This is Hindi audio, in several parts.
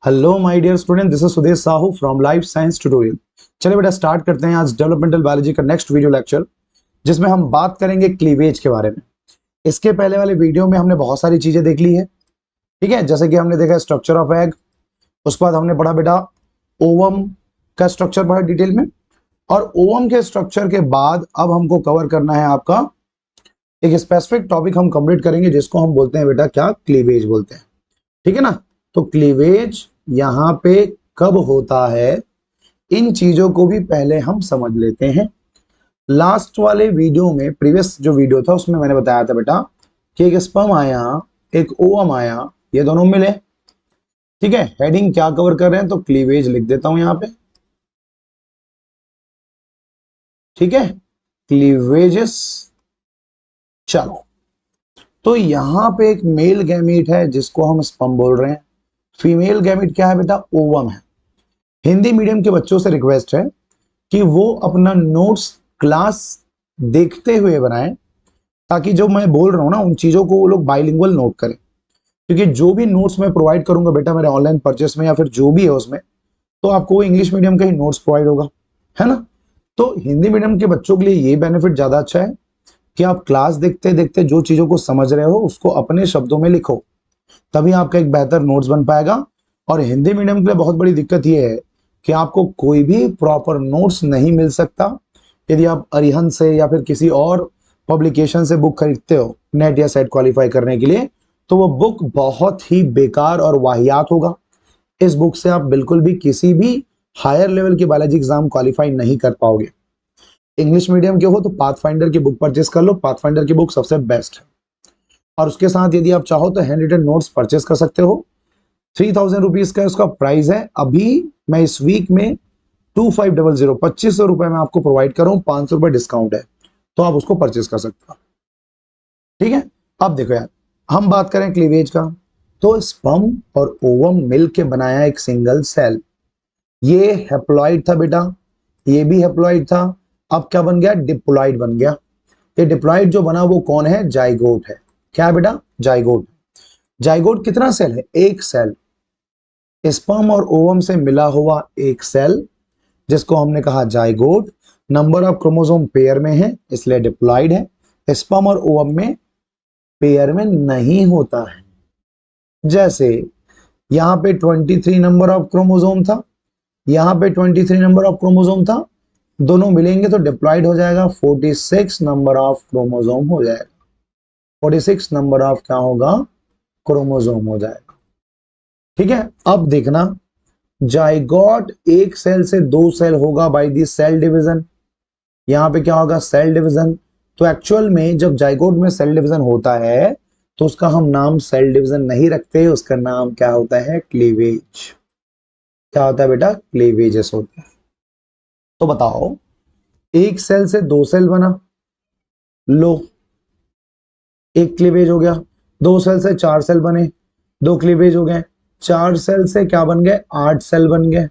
Hello my dear student, this is Sudesh Sahu from life science tutorial. चलिए बेटा स्टार्ट करते हैं आज डेवलपमेंटल बायोलॉजी का नेक्स्ट वीडियो लेक्चर, जिसमें हम बात करेंगे क्लीवेज के बारे में। इसके पहले वाले वीडियो में हमने बहुत सारी चीजें देख ली है, ठीक है। जैसे कि हमने देखा स्ट्रक्चर ऑफ एग, उसके बाद हमने पढ़ा बेटा ओवम का स्ट्रक्चर पढ़ा डिटेल में, और ओवम के स्ट्रक्चर के बाद अब हमको कवर करना है आपका एक स्पेसिफिक टॉपिक हम कंप्लीट करेंगे, जिसको हम बोलते हैं बेटा क्या, क्लीवेज बोलते हैं, ठीक है ना। तो क्लीवेज यहाँ पे कब होता है, इन चीजों को भी पहले हम समझ लेते हैं। लास्ट वाले वीडियो में, प्रीवियस जो वीडियो था उसमें मैंने बताया था बेटा कि एक स्पर्म आया, एक ओवम आया, ये दोनों मिले, ठीक है। हेडिंग क्या कवर कर रहे हैं, तो क्लीवेज लिख देता हूं यहां पे, ठीक है, क्लीवेजेस। चलो, तो यहां पे एक मेल गैमीट है जिसको हम स्पर्म बोल रहे हैं, फीमेल गैमीट क्या है बेटा, ओवम है। हिंदी मीडियम के बच्चों से रिक्वेस्ट है कि वो अपना नोट्स क्लास देखते हुए बनाएं, ताकि जो मैं बोल रहा हूं ना उन चीजों को वो लोग बाइलिंगुअल नोट करें। क्योंकि जो भी नोट्स मैं प्रोवाइड करूंगा बेटा मेरे ऑनलाइन परचेस में या फिर जो भी है उसमें, तो आपको वो इंग्लिश मीडियम का ही नोट्स प्रोवाइड होगा, है ना। तो हिंदी मीडियम के बच्चों के लिए ये बेनिफिट ज्यादा अच्छा है कि आप क्लास देखते देखते जो चीजों को समझ रहे हो उसको अपने शब्दों में लिखो, तभी आपका एक बेहतर नोट्स बन पाएगा। और हिंदी मीडियम के लिए बहुत बड़ी दिक्कत यह है कि आपको कोई भी प्रॉपर नोट्स नहीं मिल सकता। यदि आप अरिहंत से या फिर किसी और पब्लिकेशन से बुक खरीदते हो नेट या सेट क्वालिफाई करने के लिए, तो वो बुक बहुत ही बेकार और वाहियात होगा। इस बुक से आप बिल्कुल भी किसी भी हायर लेवल की बायोलॉजी एग्जाम क्वालिफाई नहीं कर पाओगे। इंग्लिश मीडियम के हो तो पाथफाइंडर की बुक परचेस कर लो, पाथफाइंडर की बुक सबसे बेस्ट है। और उसके साथ यदि आप चाहो तो हैंड रिटन नोट्स परचेस कर सकते हो। 3000 रुपीज का उसका प्राइस है। अभी मैं इस वीक में 2500 2500 रुपए में आपको प्रोवाइड कर रहा हूं, 500 रुपए डिस्काउंट है, तो आप उसको परचेस कर सकते हो, ठीक है। अब देखो यार, हम बात करें क्लीवेज का, तो स्पर्म और ओवम मिल के बनाया एक सिंगल सेल। ये हेप्लॉइड था बेटा, ये भी हेप्लॉइड था। अब क्या बन गया, डिप्लॉइड बन गया। ये डिप्लॉइड जो बना वो कौन है, जाइगोट है। क्या है बेटा, जाइगोट। जाइगोट कितना सेल है, एक सेल। स्पर्म और ओवम से मिला हुआ एक सेल, जिसको हमने कहा zygote. Number of chromosome pair में है इसलिए डिप्लॉइड है। स्पर्म और ओवम में पेयर में नहीं होता है। जैसे यहां पे 23 नंबर ऑफ क्रोमोसोम था, यहां पे 23 नंबर ऑफ क्रोमोसोम था, दोनों मिलेंगे तो डिप्लॉइड हो जाएगा, 46 नंबर ऑफ क्रोमोसोम हो जाएगा। 46 नंबर ऑफ क्या होगा, क्रोमोसोम हो जाएगा, ठीक है। अब देखना, जाइगोट एक सेल से दो सेल होगा बाय दी सेल डिवीजन। यहां पे क्या होगा, सेल डिवीजन। तो एक्चुअल में जब जाइगोट में सेल डिवीजन होता है तो उसका हम नाम सेल डिवीजन नहीं रखते, उसका नाम क्या होता है, क्लीवेज। क्या होता है बेटा, क्लीवेजेस होता है। तो बताओ, एक सेल से दो सेल बना, लो एक क्लीवेज हो गया। दो सेल से चार सेल बने, दो क्लीवेज हो गए। चार सेल से क्या बन गए, 8 सेल बन गए।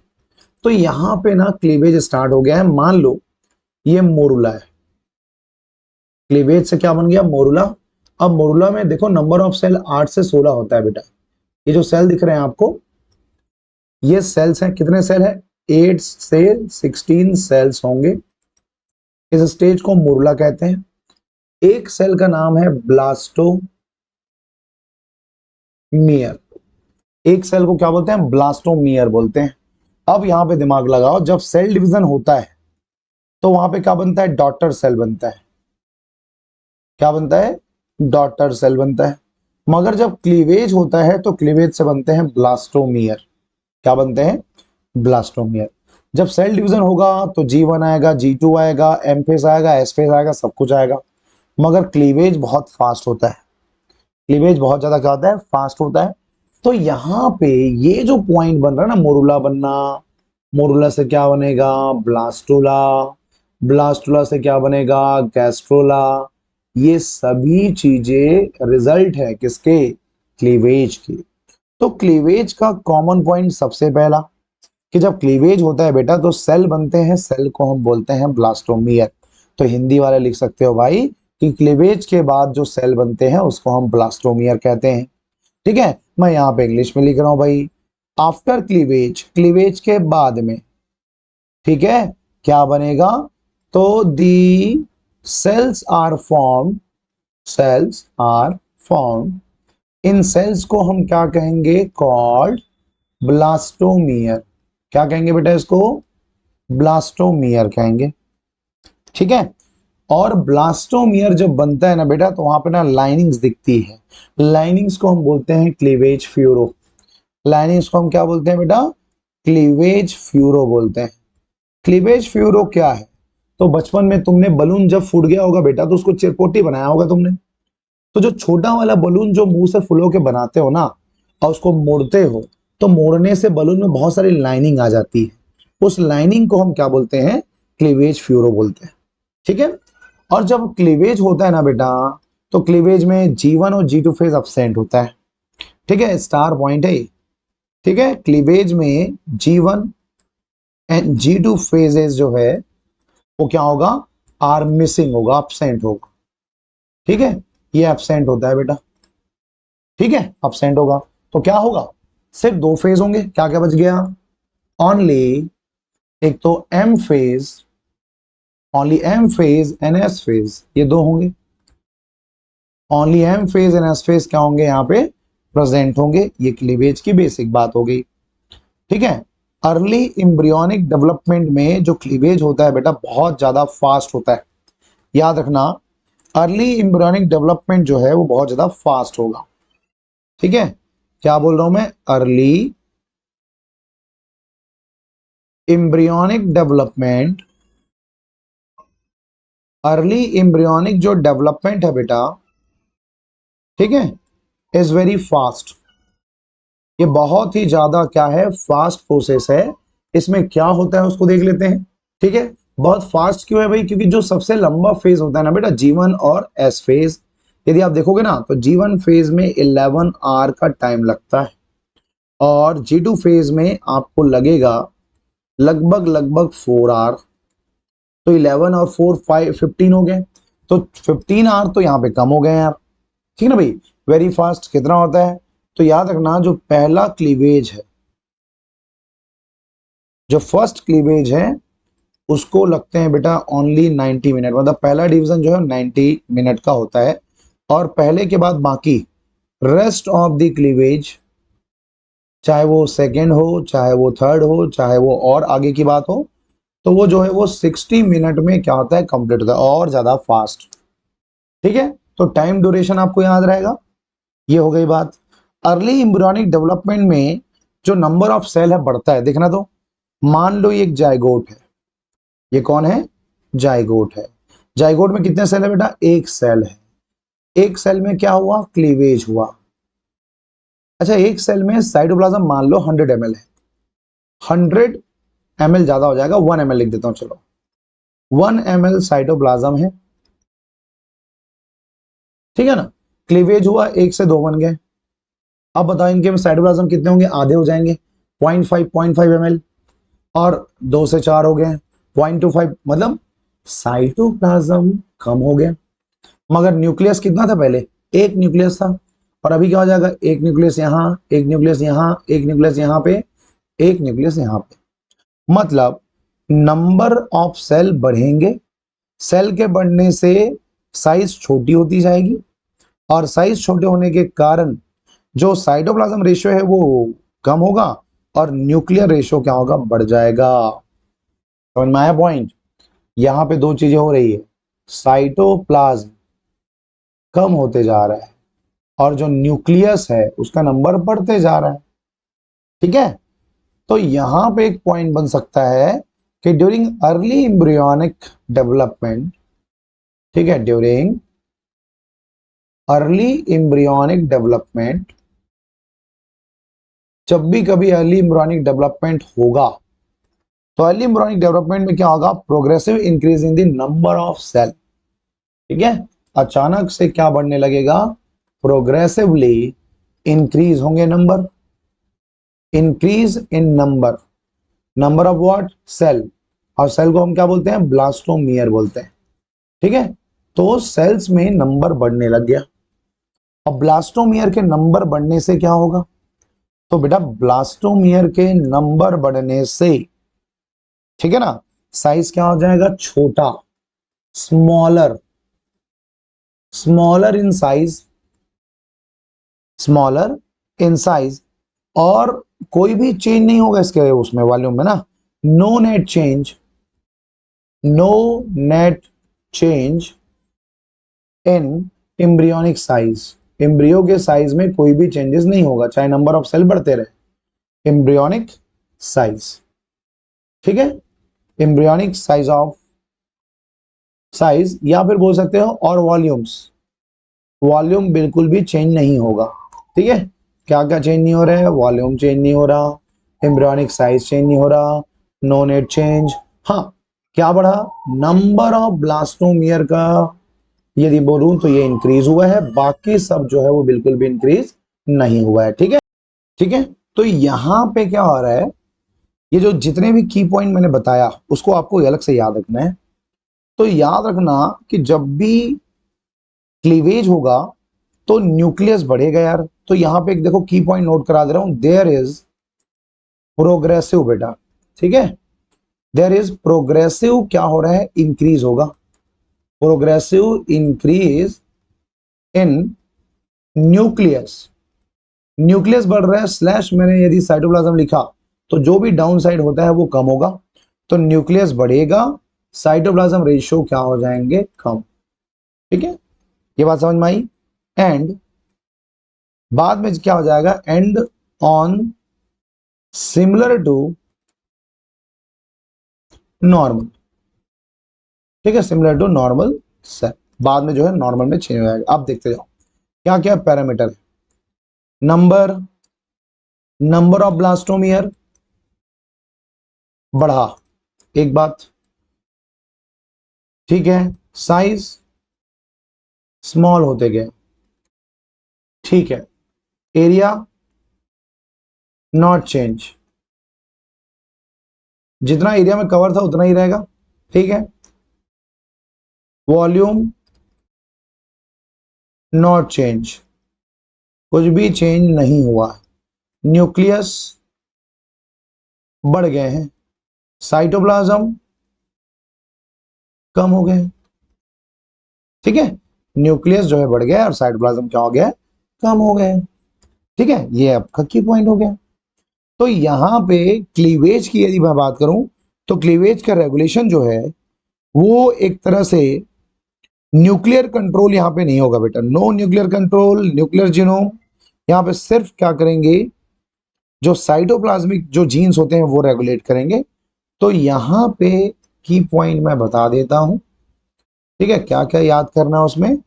तो यहां पे ना क्लीवेज स्टार्ट हो गया है। मान लो ये मोरुला है, क्लीवेज से क्या बन गया, मोरुला। अब मोरुला में देखो नंबर ऑफ सेल 8 से 16 होता है बेटा। ये जो सेल दिख रहे हैं आपको, ये सेल्स हैं, कितने सेल है, 8 से 16 सेल्स होंगे। इस स्टेज को मोरुला कहते हैं। एक सेल का नाम है ब्लास्टोमियर। एक सेल को क्या बोलते हैं, ब्लास्टोमियर बोलते हैं। अब यहां पे दिमाग लगाओ, जब सेल डिवीजन होता है तो वहां पे क्या बनता है, डॉटर सेल बनता है। क्या बनता है, डॉटर सेल बनता है। मगर जब क्लीवेज होता है तो क्लीवेज से बनते हैं ब्लास्टोमियर। क्या बनते हैं, ब्लास्टोमियर। जब सेल डिवीजन होगा तो G1 आएगा, G2 आएगा, एम फेस आएगा, एस फेस आएगा, सब कुछ आएगा। मगर क्लीवेज बहुत फास्ट होता है, क्लीवेज बहुत ज्यादा क्या होता है, फास्ट होता है। तो यहाँ पे ये जो पॉइंट बन रहा है ना, मोरुला बनना, मोरुला से क्या बनेगा, ब्लास्टुला, ब्लास्टुला से क्या बनेगा, गैस्ट्रोला। ये सभी चीजें रिजल्ट है किसके, क्लीवेज की। तो क्लीवेज का कॉमन पॉइंट सबसे पहला कि जब क्लीवेज होता है बेटा तो सेल बनते हैं, सेल को हम बोलते हैं ब्लास्टोमियर। तो हिंदी वाले लिख सकते हो भाई कि क्लीवेज के बाद जो सेल बनते हैं उसको हम ब्लास्टोमियर कहते हैं, ठीक है। मैं यहाँ पे इंग्लिश में लिख रहा हूँ भाई, आफ्टर क्लीवेज, क्लीवेज के बाद में, ठीक है, क्या बनेगा, तो the cells are form, cells are form, इन सेल्स को हम क्या कहेंगे, कॉल्ड ब्लास्टोमियर। क्या कहेंगे बेटा इसको, ब्लास्टोमियर कहेंगे, ठीक है। और ब्लास्टोमियर जब बनता है ना बेटा, तो वहां पे ना लाइनिंग्स दिखती है, लाइनिंग्स को हम बोलते हैं क्लीवेज फ्यूरो। लाइनिंग्स को हम क्या बोलते हैं बेटा, क्लीवेज फ्यूरो बोलते हैं। क्लीवेज फ्यूरो क्या है, तो बचपन में तुमने बलून जब फूट गया होगा बेटा, तो उसको चिरपोटी बनाया होगा तुमने। तो जो छोटा वाला बलून जो मुंह से फुलो के बनाते हो ना, और उसको मोड़ते हो, तो मोड़ने से बलून में बहुत सारी लाइनिंग आ जाती है, उस लाइनिंग को हम क्या बोलते हैं, क्लीवेज फ्यूरो बोलते हैं, ठीक है। और जब क्लीवेज होता है ना बेटा, तो क्लीवेज में G1 और G2 फेज अब्सेंट होता है, ठीक है, स्टार पॉइंट है, ठीक है। क्लीवेज में G1 एंड G2 फेजेस जो है वो क्या होगा, आर मिसिंग होगा, अब्सेंट होगा, ठीक है, ये अब्सेंट होता है बेटा, ठीक है, अब्सेंट होगा। तो क्या होगा, सिर्फ दो फेज होंगे, क्या क्या बच गया, ओनली, एक तो M phase, only M phase and S phase, ये दो होंगे, only M phase and S phase क्या होंगे, यहाँ पे प्रेजेंट होंगे। ये क्लीवेज की बेसिक बात हो गई, ठीक है। अर्ली एम्ब्रियोनिक डेवलपमेंट में जो क्लीवेज होता है बेटा, बहुत ज्यादा फास्ट होता है, याद रखना, अर्ली एम्ब्रियोनिक डेवलपमेंट जो है वो बहुत ज्यादा फास्ट होगा, ठीक है। क्या बोल रहा हूं मैं, early embryonic development, early embryonic जो डेवलपमेंट है बेटा, ठीक है, इज वेरी फास्ट, ये बहुत ही ज्यादा क्या है, फास्ट प्रोसेस है। इसमें क्या होता है उसको देख लेते हैं, ठीक है। बहुत फास्ट क्यों है भाई, क्योंकि जो सबसे लंबा फेज होता है ना बेटा, G1 और S फेज, यदि आप देखोगे ना, तो G1 फेज में 11 आवर का टाइम लगता है, और G2 फेज में आपको लगेगा लगभग लगभग 4 आवर। तो 11 और 4 5 15 हो गए, तो 15 आवर तो यहाँ पे कम हो गए यार, ठीक है ना भाई। वेरी फास्ट कितना होता है, तो याद रखना, जो पहला क्लीवेज है, जो फर्स्ट क्लीवेज है, उसको लगते हैं बेटा ओनली 90 मिनट, मतलब पहला डिवीजन जो है 90 मिनट का होता है, और पहले के बाद बाकी रेस्ट ऑफ द क्लीवेज, चाहे वो सेकेंड हो, चाहे वो थर्ड हो, चाहे वो और आगे की बात हो, तो वो जो है वो 60 मिनट में क्या होता है, कंप्लीट होता है, और ज्यादा फास्ट, ठीक है। तो टाइम ड्यूरेशन आपको याद रहेगा, ये हो गई बात। अर्ली एम्ब्रियोनिक डेवलपमेंट में जो नंबर ऑफ सेल है बढ़ता है, देखना, तो मान लो ये एक जाइगोट है, ये कौन है, जाइगोट है। जाइगोट में कितने सेल है बेटा, एक सेल है, एक सेल में क्या हुआ, क्लीवेज हुआ। अच्छा, एक सेल में साइटोप्लाज्म मान लो 100 ml है, 100 ml ज्यादा हो जाएगा, 1 ml लिख देता हूं, चलो 1 ml साइटोप्लाज्म है, ठीक है ना। क्लीवेज हुआ, एक से दो बन गए। अब बताओ इनके साइटोप्लाज्म कितने होंगे, आधे हो जाएंगे, 0.5 और दो से चार हो गए, 0.25, मतलब साइटोप्लाज्म कम हो गया। मगर न्यूक्लियस कितना था पहले, एक न्यूक्लियस था, और अभी क्या हो जाएगा, एक न्यूक्लियस यहाँ, एक न्यूक्लियस यहाँ, एक न्यूक्लियस यहाँ पे, एक न्यूक्लियस यहाँ पे, मतलब नंबर ऑफ सेल बढ़ेंगे, सेल के बढ़ने से साइज छोटी होती जाएगी, और साइज छोटे होने के कारण जो साइटोप्लाज्म रेशियो है वो कम होगा, और न्यूक्लियर रेशियो क्या होगा, बढ़ जाएगा। समझ में आया पॉइंट, यहां पे दो चीजें हो रही है, साइटोप्लाज्म कम होते जा रहा है, और जो न्यूक्लियस है उसका नंबर बढ़ते जा रहा है, ठीक है। तो यहां पे एक पॉइंट बन सकता है कि ड्यूरिंग अर्ली एम्ब्रियोनिक डेवलपमेंट, ठीक है, ड्यूरिंग अर्ली एम्ब्रियोनिक डेवलपमेंट, जब भी कभी अर्ली एम्ब्रियोनिक डेवलपमेंट होगा, तो अर्ली एम्ब्रियोनिक डेवलपमेंट में क्या होगा, progressive increase in the number of cell, ठीक है। अचानक से क्या बढ़ने लगेगा, प्रोग्रेसिवली इंक्रीज होंगे number, increase in number, number of what, cell, और सेल को हम क्या बोलते हैं, ब्लास्टोमियर बोलते हैं, ठीक है। तो सेल्स में नंबर बढ़ने लग गया, और ब्लास्टोमियर के नंबर बढ़ने से क्या होगा, तो बेटा ब्लास्टोमियर के नंबर बढ़ने से, ठीक है ना, साइज क्या हो जाएगा, छोटा, smaller, smaller in size, smaller in size, और कोई भी चेंज नहीं होगा इसके उसमें वॉल्यूम में ना, no net change, no net change in embryonic size, embryo के साइज में कोई भी चेंजेस नहीं होगा, चाहे नंबर ऑफ सेल बढ़ते रहे, एम्ब्रियोनिक साइज, ठीक है, एम्ब्रियोनिक साइज ऑफ साइज, या फिर बोल सकते हो और वॉल्यूम्स, वॉल्यूम बिल्कुल भी चेंज नहीं होगा, ठीक है, क्या क्या चेंज नहीं हो रहा है, वॉल्यूम चेंज नहीं हो रहा, एम्ब्रियोनिक साइज चेंज नहीं हो रहा, नो नेट चेंज, हाँ क्या बढ़ा, नंबर ऑफ ब्लास्टोमियर का यदि बोलूं तो ये इंक्रीज हुआ है, बाकी सब जो है वो बिल्कुल भी इंक्रीज नहीं हुआ है, ठीक है, ठीक है। तो यहां पे क्या हो रहा है, ये जो जितने भी की पॉइंट मैंने बताया उसको आपको अलग से याद रखना है। तो याद रखना कि जब भी क्लीवेज होगा तो न्यूक्लियस बढ़ेगा यार, तो यहां पे एक देखो की पॉइंट नोट करा दे रहा हूं, देयर इज प्रोग्रेसिव बेटा, ठीक है, देयर इज प्रोग्रेसिव, क्या हो रहा है, इंक्रीज होगा, प्रोग्रेसिव इंक्रीज इन न्यूक्लियस, न्यूक्लियस बढ़ रहा है स्लैश मैंने यदि साइटोप्लाज्म लिखा तो जो भी डाउन साइड होता है वो कम होगा, तो न्यूक्लियस बढ़ेगा, साइटोप्लाज्म रेशियो क्या हो जाएंगे, कम, ठीक है, ये बात समझ में आई। एंड बाद में क्या हो जाएगा, and on similar to normal, ठीक है, सिमिलर टू नॉर्मल सेल, बाद में जो है नॉर्मल में चेंज हो जाएगा। आप देखते जाओ क्या क्या पैरामीटर है, नंबर, नंबर ऑफ ब्लास्टोमियर बढ़ा, एक बात, ठीक है, साइज स्मॉल होते गए, ठीक है, एरिया नॉट चेंज, जितना एरिया में कवर था उतना ही रहेगा, ठीक है, वॉल्यूम नॉट चेंज, कुछ भी चेंज नहीं हुआ, न्यूक्लियस बढ़ गए हैं, साइटोप्लाज्म कम हो गए, ठीक है, न्यूक्लियस जो है बढ़ गया और साइटोप्लाज्म क्या हो गया, कम हो गए, ठीक है, ये आपका की पॉइंट हो गया। तो यहां पे क्लीवेज की यदि मैं बात करूं तो क्लीवेज का रेगुलेशन जो है वो एक तरह से न्यूक्लियर कंट्रोल यहां पे नहीं होगा बेटा, no nuclear control, nuclear genome, यहां पे सिर्फ क्या करेंगे, जो साइटोप्लाज्मिक जो जीन्स होते हैं वो रेगुलेट करेंगे। तो यहां पे की पॉइंट मैं बता देता हूं, ठीक है, क्या क्या याद करना है उसमें,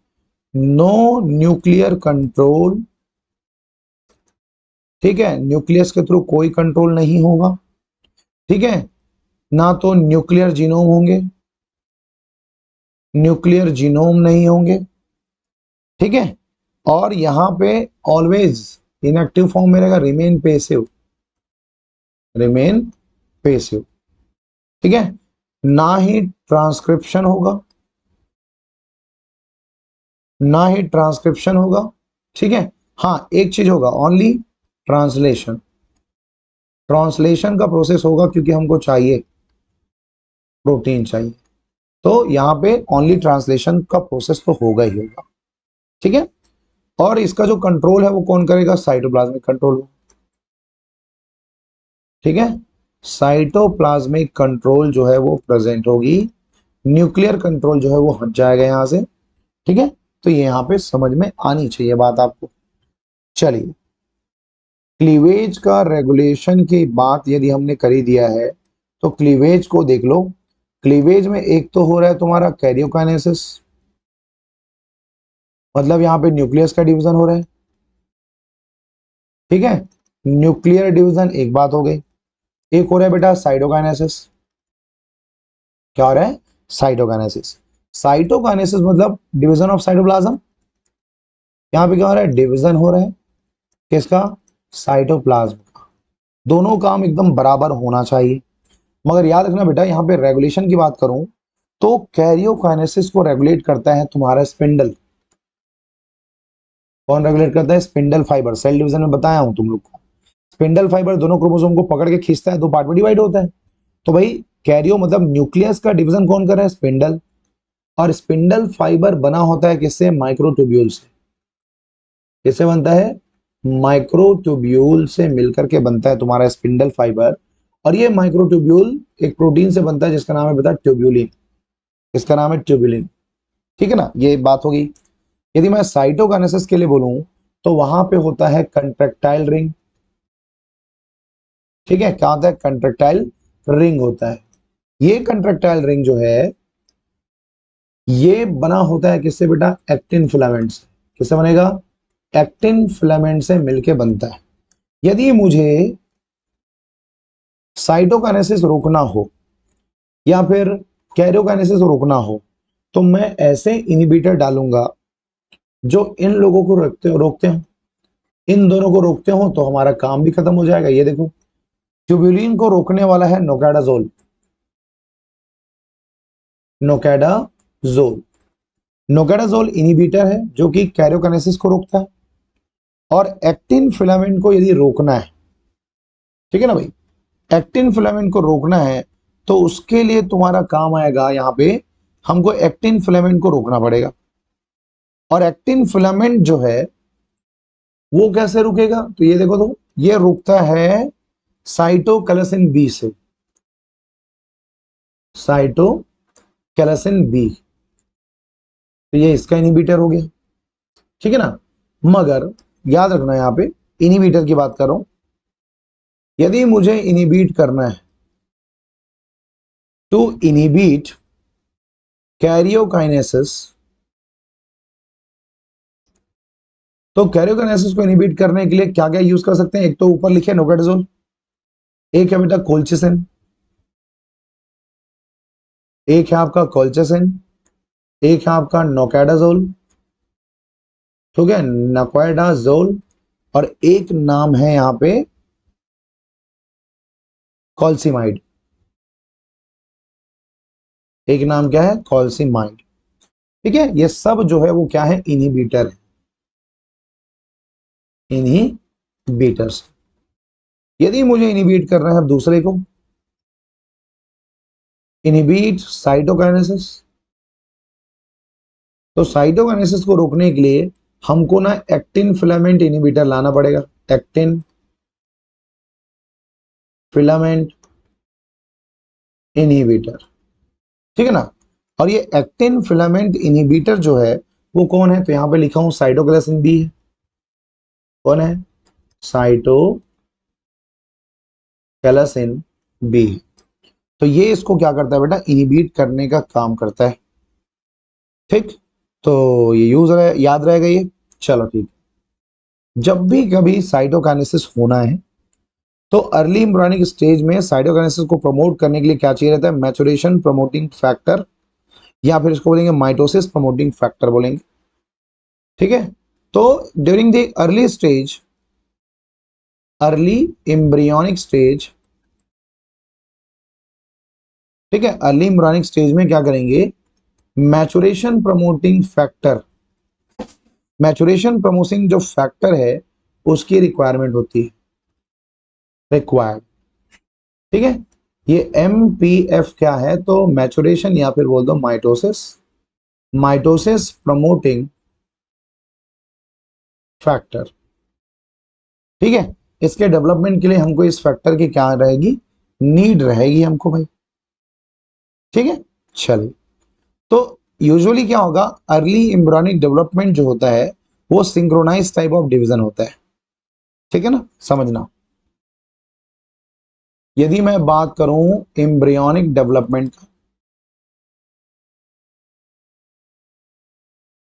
नो न्यूक्लियर कंट्रोल, ठीक है, न्यूक्लियस के थ्रू कोई कंट्रोल नहीं होगा, ठीक है, ना तो न्यूक्लियर जीनोम होंगे, न्यूक्लियर जीनोम नहीं होंगे, ठीक है, और यहां पे ऑलवेज इनएक्टिव फॉर्म में रहेगा, रिमेन पेसिव, रिमेन पेसिव, ठीक है, ना ही ट्रांसक्रिप्शन होगा, ना ही ट्रांसक्रिप्शन होगा, ठीक है, हाँ एक चीज होगा, ओनली ट्रांसलेशन, ट्रांसलेशन का प्रोसेस होगा क्योंकि हमको चाहिए, प्रोटीन चाहिए, तो यहां पे ओनली ट्रांसलेशन का प्रोसेस तो होगा ही होगा, ठीक है, और इसका जो कंट्रोल है वो कौन करेगा, साइटोप्लाज्मिक कंट्रोल, ठीक है, साइटोप्लाज्मिक कंट्रोल जो है वो प्रेजेंट होगी, न्यूक्लियर कंट्रोल जो है वो हट जाएगा यहां से, ठीक है, तो ये यहां पे समझ में आनी चाहिए बात आपको। चलिए, क्लीवेज का रेगुलेशन की बात यदि हमने करी दिया है तो क्लीवेज को देख लो, क्लीवेज में एक तो हो रहा है तुम्हारा कैरियोकाइनेसिस, मतलब यहां पे न्यूक्लियस का डिवीजन हो रहा है, ठीक है, न्यूक्लियर डिवीजन एक बात हो गई, एक हो रहा है बेटा साइटोकाइनेसिस, क्या हो रहा है, साइटोकाइनेसिस, साइटोकाइनेसिस मतलब डिवीजन ऑफ साइटोप्लाज्म, यहां पे क्या हो रहा है, डिवीजन हो रहा है, किसका, साइटोप्लाज्म का, दोनों काम एकदम बराबर होना चाहिए, मगर याद रखना बेटा यहाँ पे रेगुलेशन की बात करूं तो कैरियोकाइनेसिस को रेगुलेट करता है तुम्हारा स्पिंडल, कौन रेगुलेट करता है, स्पिंडल फाइबर, सेल डिवीजन में बताया हूं तुम लोग को, स्पिंडल फाइबर दोनों क्रोमोसोम को पकड़ के खींचता है, दो पार्ट में डिवाइड होता है। तो भाई कैरियो मतलब न्यूक्लियस का डिवीजन कौन कर रहा है? स्पिंडल। और स्पिंडल फाइबर बना होता है किससे? माइक्रोट्यूब्यूल से। किससे बनता है? माइक्रोट्यूब्यूल से मिलकर के बनता है तुम्हारा स्पिंडल फाइबर। और ये माइक्रोट्यूब्यूल एक प्रोटीन से बनता है जिसका नाम है बता, ट्यूब्यूलिन। इसका नाम है ट्यूब्यूलिन। ठीक है ना, ये बात होगी। यदि मैं साइटोकाइनेसिस के लिए बोलूं तो वहां पे होता है कंट्रेक्टाइल रिंग। ठीक है, क्या होता है? कंट्रेक्टाइल रिंग होता है। ये कंट्रेक्टाइल रिंग जो है ये बना होता है किससे बेटा? एक्टिन फिलामेंट से। किससे बनेगा? एक्टिन फिलामेंट से मिलके बनता है। यदि मुझे साइटोकाइनेसिस रोकना हो या फिर कैरियोकाइनेसिस रोकना हो तो मैं ऐसे इनहिबिटर डालूंगा जो इन लोगों को रोकते हो, इन दोनों को रोकते हो, तो हमारा काम भी खत्म हो जाएगा। ये देखो, ट्यूब्यूलिन को रोकने वाला है नोकैडाजोल। नोकैडाजोल नोकैडाजोल इनहिबिटर है जो कि कैरियोकाइनेसिस को रोकता है। और एक्टिन फिलामेंट को यदि रोकना है, ठीक है ना भाई, एक्टिन फिलामेंट को रोकना है तो उसके लिए तुम्हारा काम आएगा यहां पे, हमको एक्टिन फिलामेंट को रोकना पड़ेगा। और एक्टिन फिलामेंट जो है वो कैसे रुकेगा? तो ये देखो, तो ये रुकता है साइटोकैलसिन बी से। साइटोकैलसिन बी, तो ये इसका इनहिबिटर हो गया। ठीक है ना, मगर याद रखना यहां पे इनहिबिटर की बात कर रहा हूं। यदि मुझे इनहिबिट करना है टू इनहिबिट कैरियोकाइनेसिस, तो कैरियोकाइनेसिस को इनहिबिट करने के लिए क्या क्या यूज कर सकते हैं? एक तो ऊपर लिखे नोकैडाजोल, एक है बेटा कोल्चिसिन, एक है आपका कोल्चिसिन, एक है आपका नोकैडाजोल, ठीक है, नोकैडाजोल। और एक नाम है यहां पे कॉल्सिमाइड। एक नाम क्या है? कॉल्सिमाइड। ठीक है, ये सब जो है वो क्या है? इनहिबिटर है, इनहिबिटर्स। यदि मुझे इनहिबिट करना है अब दूसरे को, इनहिबिट साइटोकाइनेसिस, तो साइटोकाइनेसिस को रोकने के लिए हमको ना एक्टिन फिलामेंट इनहिबिटर लाना पड़ेगा। एक्टिन फिलामेंट इनहिबिटर, ठीक है ना। और ये एक्टिन फिलामेंट इनहिबिटर जो है वो कौन है? तो यहां पे लिखा हूं साइटोकैलसिन बी है। कौन है? साइटोकैलसिन बी। तो ये इसको क्या करता है बेटा? इनहिबिट करने का काम करता है। ठीक, तो ये याद रहेगा ये। चलो ठीक, जब भी कभी साइटोकाइनेसिस होना है तो अर्ली एम्ब्रियोनिक स्टेज में साइटोकाइनेसिस को प्रमोट करने के लिए क्या चाहिए रहता है? मैचुरेशन प्रमोटिंग फैक्टर, या फिर इसको बोलेंगे माइटोसिस प्रमोटिंग फैक्टर बोलेंगे। ठीक है, तो during the early stage, early embryonic stage, ठीक है, अर्ली एम्ब्रियोनिक स्टेज में क्या करेंगे? Maturation promoting factor, maturation promoting जो फैक्टर है उसकी रिक्वायरमेंट होती है, रिक्वायर्ड। ठीक है, ये MPF क्या है? तो मैचुरेशन या फिर बोल दो माइटोसिस, माइटोसिस प्रमोटिंग फैक्टर। ठीक है, इसके डेवलपमेंट के लिए हमको इस फैक्टर की क्या रहेगी? नीड रहेगी हमको भाई। ठीक है, चलिए, तो यूजुअली क्या होगा? अर्ली एम्ब्रियोनिक डेवलपमेंट जो होता है वो सिंक्रोनाइज टाइप ऑफ डिवीजन होता है। ठीक है ना, समझना। यदि मैं बात करूं एम्ब्रियोनिक डेवलपमेंट का,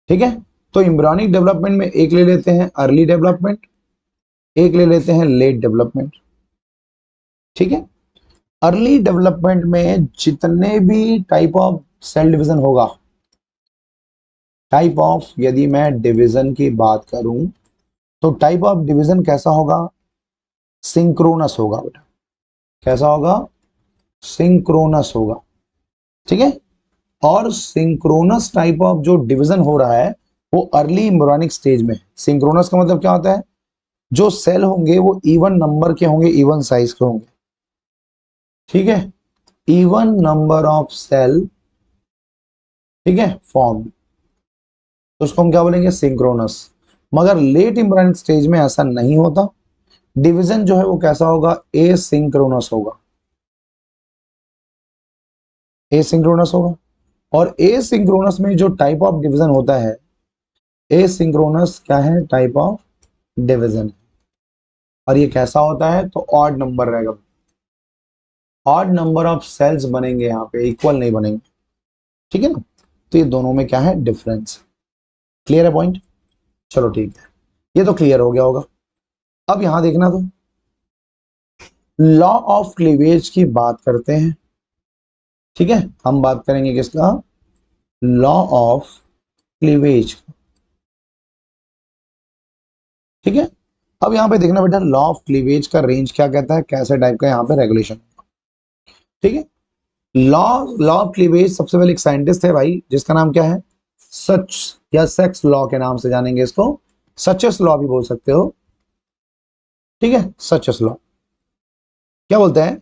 ठीक है, तो एम्ब्रियोनिक डेवलपमेंट में एक ले लेते हैं अर्ली डेवलपमेंट, एक ले लेते हैं लेट डेवलपमेंट। ठीक है, अर्ली डेवलपमेंट में जितने भी टाइप ऑफ सेल डिवीजन होगा, टाइप ऑफ यदि मैं डिवीजन की बात करूं तो टाइप ऑफ डिवीजन कैसा होगा? सिंक्रोनस होगा बेटा। कैसा होगा? सिंक्रोनस होगा। ठीक है, और सिंक्रोनस टाइप ऑफ जो डिवीजन हो रहा है वो अर्ली एम्ब्रियोनिक स्टेज में। सिंक्रोनस का मतलब क्या होता है? जो सेल होंगे वो इवन नंबर के होंगे, इवन साइज के होंगे, ठीक है, इवन नंबर ऑफ सेल, ठीक है, फॉर्म, तो उसको हम क्या बोलेंगे, सिंक्रोनस। मगर लेट एम्ब्रियोनिक स्टेज में ऐसा नहीं होता, डिवीजन जो है वो कैसा होगा, एसिंक्रोनस होगा, एसिंक्रोनस होगा। और एसिंक्रोनस में जो टाइप ऑफ डिवीजन होता है, एसिंक्रोनस क्या है, टाइप ऑफ डिवीजन, और ये कैसा होता है, तो ऑड नंबर रहेगा, ऑड नंबर ऑफ सेल्स बनेंगे, यहाँ पे इक्वल नहीं बनेंगे, ठीक है ना। तो ये दोनों में क्या है, डिफरेंस। क्लियर है पॉइंट, चलो ठीक है, ये तो क्लियर हो गया होगा। अब यहां देखना, तो लॉ ऑफ क्लीवेज की बात करते हैं, ठीक है, हम बात करेंगे किसका, लॉ ऑफ क्लीवेज, ठीक है। अब यहां पे देखना बेटा, लॉ ऑफ क्लीवेज का रेंज क्या कहता है, कैसे टाइप का यहाँ पे रेगुलेशन, ठीक है। लॉ लॉ ऑफ क्लीवेज, सबसे पहले एक साइंटिस्ट है भाई जिसका नाम क्या है, सच या सेक्स लॉ के नाम से जानेंगे इसको, सचेस लॉ भी बोल सकते हो, ठीक है, सचेस लॉ क्या बोलता है,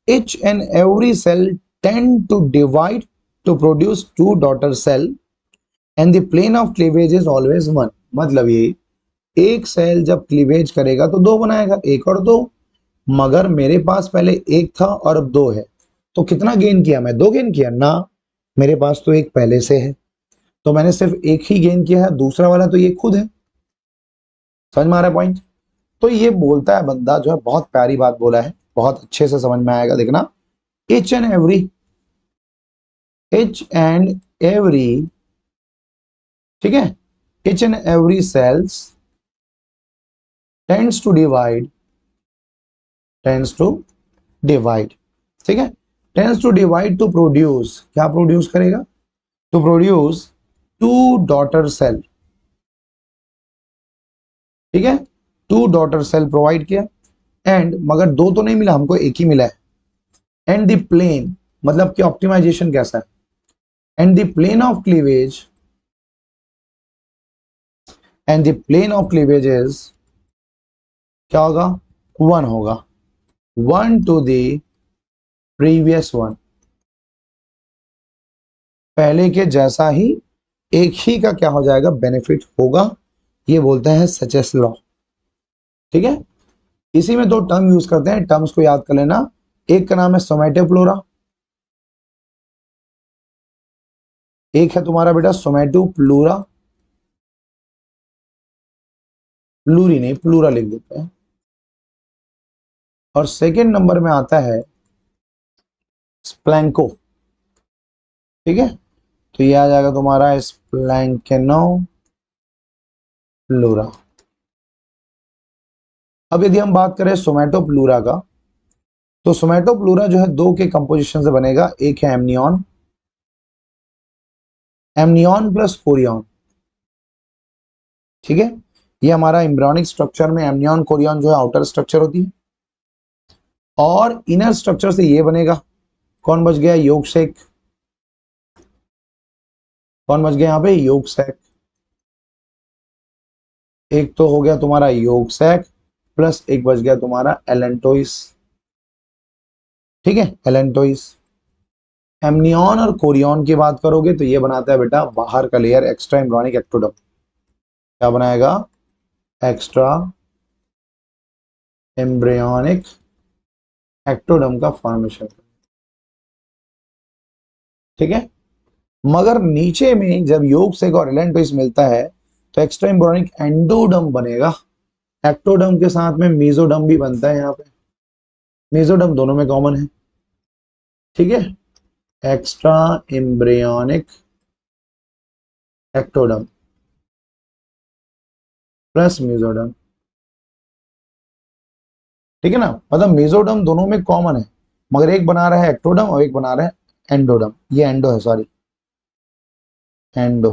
each and every cell tend to divide to produce two daughter cell and the plane of cleavage is always one। मतलब ये, एक सेल जब क्लीवेज करेगा तो दो बनाएगा, एक और दो, मगर मेरे पास पहले एक था और अब दो है, तो कितना गेन किया, मैं दो गेन किया ना, मेरे पास तो एक पहले से है, तो मैंने सिर्फ एक ही गेन किया है, दूसरा वाला तो ये खुद है। समझ में आ रहा है पॉइंट। तो ये बोलता है बंदा जो है, बहुत प्यारी बात बोला है, बहुत अच्छे से समझ में आएगा, देखना, each and every, each and every, ठीक है, each and every cells tends to divide, tends to divide, ठीक है, tends to divide to produce, क्या प्रोड्यूस करेगा, to produce two daughter cell, ठीक है, टू डॉटर सेल प्रोवाइड किया, एंड मगर दो तो नहीं मिला हमको, एक ही मिला है, एंड द प्लेन, मतलब कि ऑप्टिमाइजेशन कैसा है, and the plane of cleavage, and the plane of cleavage is क्या होगा, वन होगा, one to the previous one, पहले के जैसा ही, एक ही का क्या हो जाएगा, बेनिफिट होगा, ये बोलता है सचेस लॉ, ठीक है। इसी में दो टर्म यूज करते हैं, टर्म्स को याद कर लेना, एक का नाम है सोमेटोप्लोरा, एक है तुम्हारा बेटा सोमेटोप्लूरा, प्लूरी नहीं, प्लूरा लिख देते हैं, और सेकेंड नंबर में आता है स्प्लैंको, ठीक है, तो ये आ जाएगा तुम्हारा स्प्लैंकेनो प्लूरा। अब यदि हम बात करें सोमेटोप्लूरा का, तो सोमेटोप्लूरा जो है दो के कंपोजिशन से बनेगा, एक है एमनियन, एमनियन प्लस कोरियन, ठीक है, ये हमारा एम्ब्रियोनिक स्ट्रक्चर में एमनियन कोरियन जो है आउटर स्ट्रक्चर होती है, और इनर स्ट्रक्चर से ये बनेगा, कौन बच गया, योग सेक, कौन बच गया यहाँ पे, योग सेक, एक तो हो गया तुम्हारा योग सैक, प्लस एक बच गया तुम्हारा एलेंटोइस, ठीक है, एलेंटोइस। एमनियन और कोरियन की बात करोगे तो ये बनाता है बेटा बाहर का लेयर, एक्स्ट्रा एम्ब्रियोनिक एक्टोडर्म, क्या बनाएगा, एक्स्ट्रा एम्ब्रियोनिक एक्टोडर्म का फॉर्मेशन, ठीक है। मगर नीचे में जब योग सेक और एलेंटोइस मिलता है तो एक्स्ट्रा एम्ब्रियोनिक एंडोडर्म बनेगा, एक्टोडर्म के साथ में मेसोडर्म भी बनता है, यहाँ पे मेसोडर्म दोनों में कॉमन है, ठीक है, extra embryonic ectoderm plus mesoderm, ठीक है ना, मतलब मेसोडर्म दोनों में कॉमन है, मगर एक बना रहा है एक्टोडर्म और एक बना रहा है एंडोडर्म, ये एंडो है, सॉरी एंडो,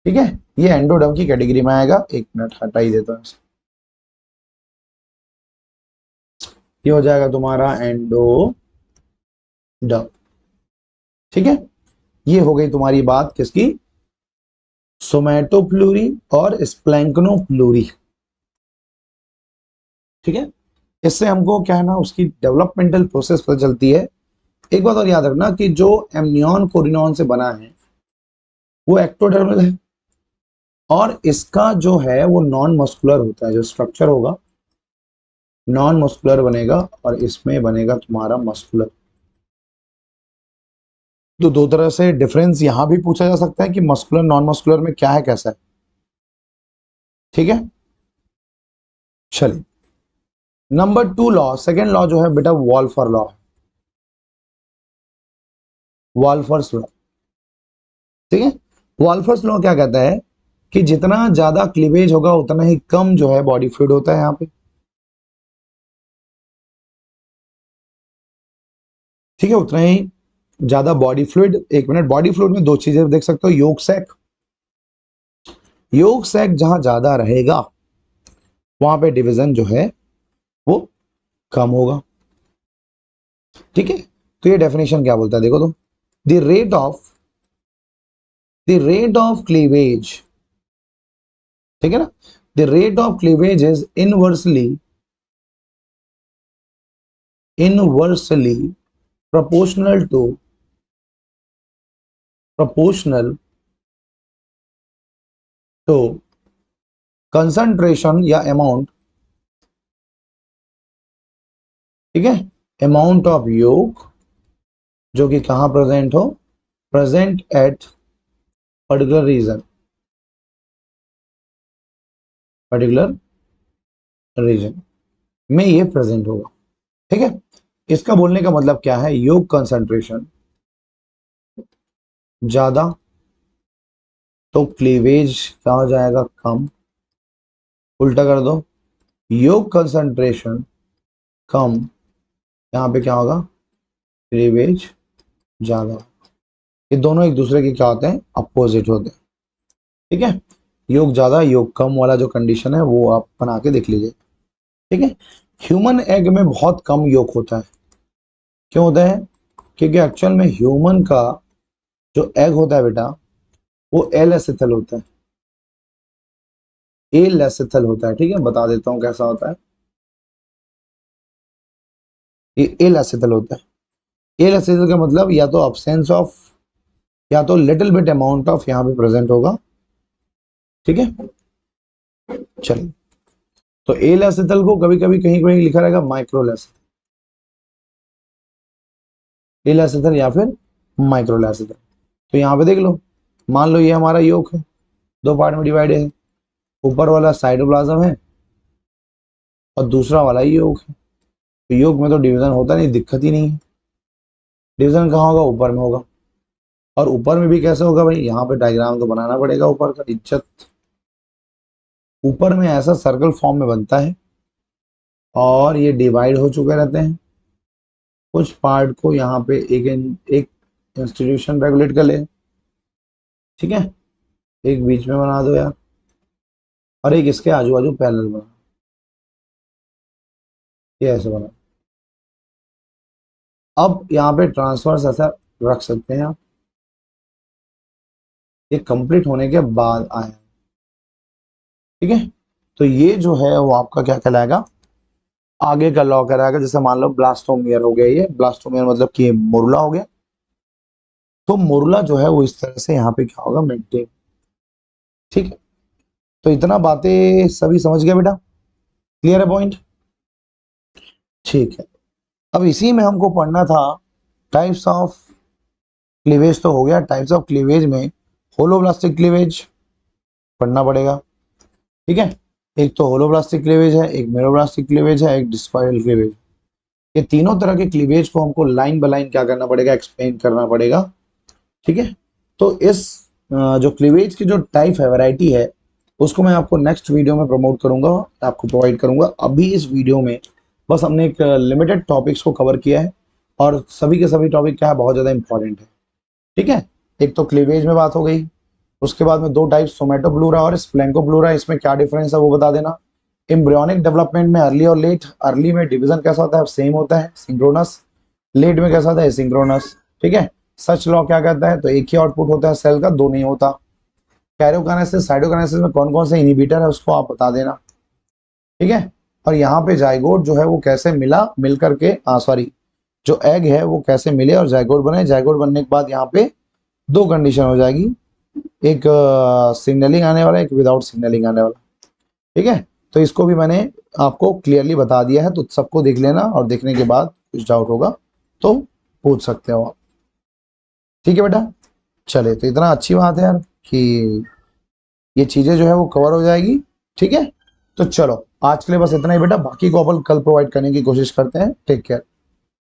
ठीक है, ये एंडोडर्म की कैटेगरी में आएगा, एक मिनट हटा ही देता हूं, ये हो जाएगा तुम्हारा एंडोडर्म, ठीक है। ये हो गई तुम्हारी बात किसकी, सोमेटोप्लूरी और स्प्लैंक्नोप्लूरी, ठीक है, इससे हमको क्या है ना उसकी डेवलपमेंटल प्रोसेस पता चलती है। एक बात और याद रखना कि जो एमनियन कोरिनॉन से बना है वो एक्टोडर्मल है, और इसका जो है वो नॉन मस्कुलर होता है, जो स्ट्रक्चर होगा नॉन मस्कुलर बनेगा और इसमें बनेगा तुम्हारा मस्कुलर। तो दो तरह से डिफरेंस यहां भी पूछा जा सकता है कि मस्कुलर नॉन मस्कुलर में क्या है कैसा है। ठीक है, चलिए नंबर 2 लॉ, सेकेंड लॉ जो है बेटा वॉल्फर लॉ, वॉल्फर्स लॉ। ठीक है, वॉल्फर्स लॉ क्या कहता है कि जितना ज्यादा क्लीवेज होगा उतना ही कम जो है बॉडी फ्लूइड होता है यहाँ पे। ठीक है, उतना ही ज्यादा बॉडी फ्लूइड। एक मिनट, बॉडी फ्लूइड में दो चीजें देख सकते हो, योग सैक, योग सैक जहां ज्यादा रहेगा वहां पे डिवीजन जो है वो कम होगा। ठीक है, तो ये डेफिनेशन क्या बोलता है देखो तो, द रेट ऑफ क्लीवेज, ठीक है ना, the rate of cleavage is inversely proportional to proportional to concentration या amount, ठीक है, अमाउंट ऑफ योग जो कि कहां प्रेजेंट हो, present at particular region, particular region में ये प्रेजेंट होगा। ठीक है, इसका बोलने का मतलब क्या है, योग कंसंट्रेशन ज्यादा तो क्लीवेज क्या हो जाएगा, कम। उल्टा कर दो, योग कंसंट्रेशन कम, यहां पे क्या होगा, क्लीवेज ज्यादा। ये दोनों एक दूसरे के क्या होते हैं, अपोजिट होते हैं। ठीक है, योग ज्यादा योग कम वाला जो कंडीशन है वो आप बना के देख लीजिए। ठीक है, ह्यूमन एग में बहुत कम योग होता है। क्यों होता है, क्योंकि एक्चुअल में ह्यूमन का जो एग होता है बेटा वो एल एसिथल होता है, एल एसिथल होता है। ठीक है, बता देता हूं कैसा होता है, ये एल एसिथल होता है। एल एसिथल का मतलब या तो अब्सेंस ऑफ या तो लिटिल बिट अमाउंट ऑफ यहाँ पे प्रेजेंट होगा। ठीक है, चलिए, तो एल एसिथल को कभी कभी कहीं कहीं लिखा रहेगा माइक्रोल एसिथल या फिर माइक्रोल एसिथल। तो यहाँ पे देख लो, मान लो ये हमारा योग है, दो पार्ट में डिवाइड है, ऊपर वाला साइटोप्लाज्म है और दूसरा वाला योग है। तो योग में तो डिवीजन होता नहीं, दिक्कत ही नहीं है। डिवीजन कहाँ होगा, ऊपर में होगा। और ऊपर में भी कैसे होगा भाई, यहाँ पे डायग्राम तो बनाना पड़ेगा ऊपर का, इज्जत। ऊपर में ऐसा सर्कल फॉर्म में बनता है और ये डिवाइड हो चुके रहते हैं। कुछ पार्ट को यहाँ पे एक इंस्टीट्यूशन रेगुलेट कर ले, ठीक है, एक बीच में बना दो यार, और एक इसके आजू बाजू पैरेलल बना, ये ऐसे बना। अब यहाँ पे ट्रांसफर्स ऐसा रख सकते हैं आप, ये कंप्लीट होने के बाद आए। ठीक है, तो ये जो है वो आपका क्या कहलाएगा, आगे का लॉ कहलाएगा। जैसे मान लो ब्लास्टोमियर हो गया, ये ब्लास्टोमियर मतलब कि मुरला हो गया, तो मुरला जो है वो इस तरह से यहाँ पे क्या होगा, मेंटेन। ठीक है, तो इतना बातें सभी समझ गया बेटा, क्लियर है पॉइंट। ठीक है, अब इसी में हमको पढ़ना था टाइप्स ऑफ क्लीवेज, तो हो गया टाइप्स ऑफ क्लीवेज में होलोब्लास्टिक क्लीवेज पढ़ना पड़ेगा। ठीक है, एक तो होलोब्लास्टिक क्लीवेज है, एक मेरोब्लास्टिक क्लीवेज है, एक डिस्पाइरल क्लीवेज। ये तीनों तरह के क्लीवेज को हमको लाइन बाय लाइन क्या करना पड़ेगा, एक्सप्लेन करना पड़ेगा। ठीक है, तो इस जो क्लीवेज की जो टाइप है, वैरायटी है, उसको मैं आपको नेक्स्ट वीडियो में प्रमोट करूंगा, आपको प्रोवाइड करूंगा। अभी इस वीडियो में बस हमने एक लिमिटेड टॉपिक्स को कवर किया है, और सभी के सभी टॉपिक क्या है, बहुत ज़्यादा इंपॉर्टेंट है। ठीक है, एक तो क्लीवेज में बात हो गई, उसके बाद में दो टाइप सोमेटोप्लूरा और स्प्लेंकोप्लूरा, इसमें क्या डिफरेंस है वो बता देना। एम्ब्रियोनिक डेवलपमेंट में अर्ली और लेट, अर्ली में डिवीजन कैसा होता है, सेम होता है सिंक्रोनस, लेट में कैसा होता है, सिंक्रोनस। ठीक है, सच लॉ क्या कहता है, तो एक ही आउटपुट होता है सेल का, दो नहीं होता। कैरियोकाइनेसिस साइटोकाइनेसिस में कौन कौन से इनहिबिटर है उसको आप बता देना। ठीक है, और यहाँ पे जाइगोट जो है वो कैसे मिला, मिल करके सॉरी, जो एग है वो कैसे मिले और जाइगोट बने। जाइगोट बनने के बाद यहाँ पे दो कंडीशन हो जाएगी, एक सिग्नलिंग आने वाला, एक विदाउट सिग्नलिंग आने वाला। ठीक है, तो इसको भी मैंने आपको क्लियरली बता दिया है, तो सबको देख लेना और देखने के बाद कुछ डाउट होगा तो पूछ सकते हो आप। ठीक है बेटा, चले तो इतना अच्छी बात है यार कि ये चीजें जो है वो कवर हो जाएगी। ठीक है, तो चलो आज के लिए बस इतना ही बेटा, बाकी को अपन कल प्रोवाइड करने की कोशिश करते हैं। Take care.